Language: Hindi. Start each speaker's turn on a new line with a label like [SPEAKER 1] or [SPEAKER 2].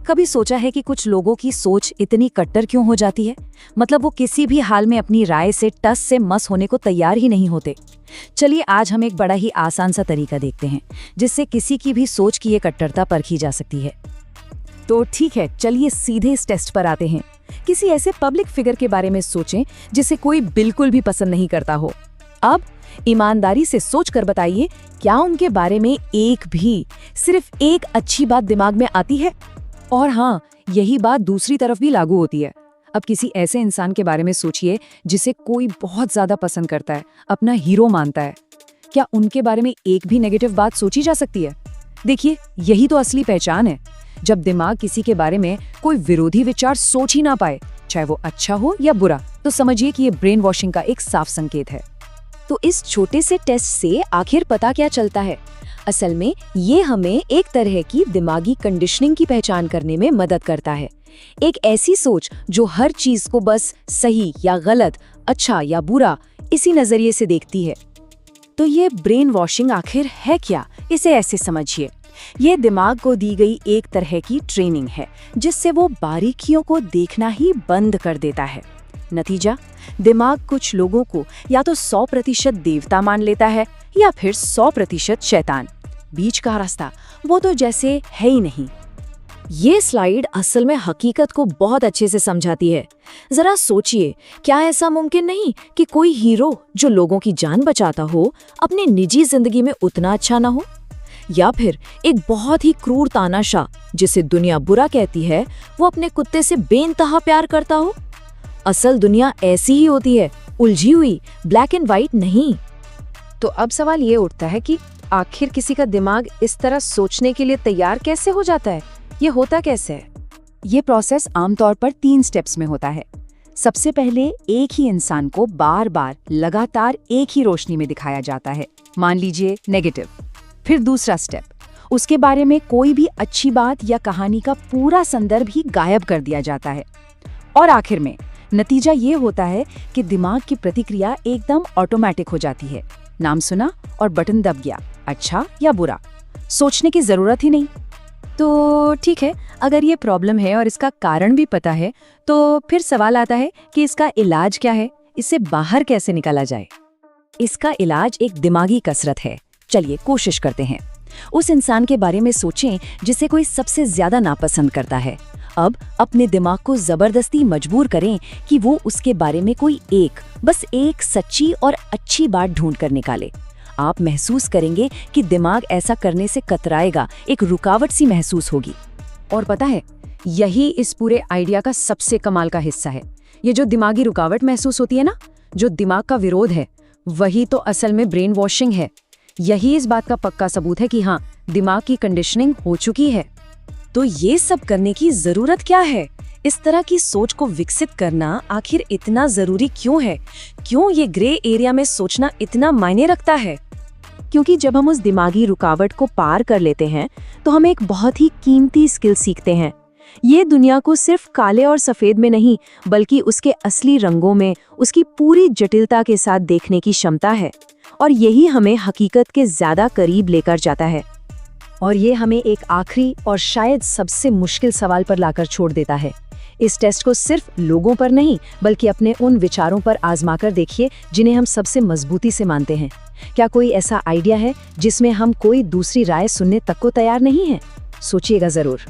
[SPEAKER 1] कभी सोचा है कि कुछ लोगों की सोच इतनी कट्टर क्यों हो जाती है? मतलब वो किसी भी हाल में अपनी राय से टस से मस होने को तैयार ही नहीं होते। चलिए आज हम एक बड़ा ही आसान सा तरीका देखते हैं जिससे किसी की भी सोच की ये कट्टरता परखी जा सकती है। तो ठीक है, चलिए सीधे इस टेस्ट पर आते हैं। किसी ऐसे पब्लिक फिगर के बारे में सोचें जिसे कोई बिल्कुल भी पसंद नहीं करता हो। अब ईमानदारी से सोचकर बताइए, क्या उनके बारे में सिर्फ एक अच्छी बात दिमाग में आती है? और हाँ, यही बात दूसरी तरफ भी लागू होती है। अब किसी ऐसे इंसान के बारे में सोचिए जिसे कोई बहुत ज्यादा पसंद करता है, अपना हीरो मानता है। क्या उनके बारे में एक भी नेगेटिव बात सोची जा सकती है? देखिए, यही तो असली पहचान है। जब दिमाग किसी के बारे में कोई विरोधी विचार सोच ही ना पाए, चाहे वो अच्छा हो या बुरा, तो समझिए कि ये ब्रेन वॉशिंग का एक साफ संकेत है। तो इस छोटे से टेस्ट से आखिर पता क्या चलता है? असल में ये हमें एक तरह की दिमागी कंडीशनिंग की पहचान करने में मदद करता है। एक ऐसी सोच जो हर चीज को बस सही या गलत, अच्छा या बुरा इसी नजरिए से देखती है। तो ये ब्रेन वॉशिंग आखिर है क्या? इसे ऐसे समझिए, ये दिमाग को दी गई एक तरह की ट्रेनिंग है जिससे वो बारीकियों को देखना ही बंद कर देता है। नतीजा, दिमाग कुछ लोगों को या तो 100% देवता मान लेता है या फिर 100% शैतान। बीच का रास्ता वो तो जैसे है ही नहीं। ये स्लाइड असल में हकीकत को बहुत अच्छे से समझाती है। जरा सोचिए, क्या ऐसा मुमकिन नहीं कि कोई हीरो जो लोगों की जान बचाता हो अपनी निजी जिंदगी में उतना अच्छा ना हो? या फिर एक बहुत ही क्रूर तानाशाह जिसे दुनिया बुरा कहती है, वो अपने कुत्ते से बेइंतहा प्यार करता हो? असल दुनिया ऐसी ही होती है, उलझी हुई, ब्लैक एंड व्हाइट नहीं।
[SPEAKER 2] तो अब सवाल ये उठता है कि आखिर किसी का दिमाग इस तरह सोचने के लिए तैयार कैसे हो जाता है? ये होता कैसे है?
[SPEAKER 1] ये प्रोसेस आमतौर पर 3 स्टेप्स में होता है। सबसे पहले एक ही इंसान को बार बार लगातार एक ही रोशनी में दिखाया जाता है, मान लीजिए नेगेटिव। फिर दूसरा स्टेप, उसके बारे में कोई भी अच्छी बात या कहानी का पूरा संदर्भ ही गायब कर दिया जाता है। और आखिर में नतीजा ये होता है कि दिमाग की प्रतिक्रिया एकदम ऑटोमेटिक हो जाती है। नाम सुना और बटन दब गया, अच्छा या बुरा, सोचने की जरूरत ही नहीं। तो ठीक है, अगर ये प्रॉब्लम है और इसका कारण भी पता है, तो फिर सवाल आता है कि इसका इलाज क्या है? इससे बाहर कैसे निकाला जाए? इसका इलाज एक दिमागी कसरत है। चलिए कोशिश करते हैं। उस इंसान के बारे में सोचें जिसे कोई सबसे ज्यादा नापसंद करता है। अब अपने दिमाग को जबरदस्ती मजबूर करें कि वो उसके बारे में कोई बस एक सच्ची और अच्छी बात ढूंढ कर निकाले। आप महसूस करेंगे कि दिमाग ऐसा करने से कतराएगा, एक रुकावट सी महसूस होगी। और पता है, यही इस पूरे आइडिया का सबसे कमाल का हिस्सा है। ये जो दिमागी रुकावट महसूस होती है ना, जो दिमाग का विरोध है, वही तो असल में ब्रेन वॉशिंग है। यही इस बात का पक्का सबूत है कि हाँ, दिमाग की कंडीशनिंग हो चुकी है। तो ये सब करने की जरूरत क्या है? इस तरह की सोच को विकसित करना आखिर इतना जरूरी क्यों है? क्यों ये ग्रे एरिया में सोचना इतना मायने रखता है? क्योंकि जब हम उस दिमागी रुकावट को पार कर लेते हैं तो हम एक बहुत ही कीमती स्किल सीखते हैं। ये दुनिया को सिर्फ काले और सफेद में नहीं, बल्कि उसके असली रंगों में, उसकी पूरी जटिलता के साथ देखने की क्षमता है। और यही हमें हकीकत के ज्यादा करीब लेकर जाता है। और ये हमें एक आखिरी और शायद सबसे मुश्किल सवाल पर लाकर छोड़ देता है। इस टेस्ट को सिर्फ लोगों पर नहीं, बल्कि अपने उन विचारों पर आजमा कर देखिए जिन्हें हम सबसे मजबूती से मानते हैं। क्या कोई ऐसा आइडिया है जिसमें हम कोई दूसरी राय सुनने तक को तैयार नहीं हैं? सोचिएगा जरूर।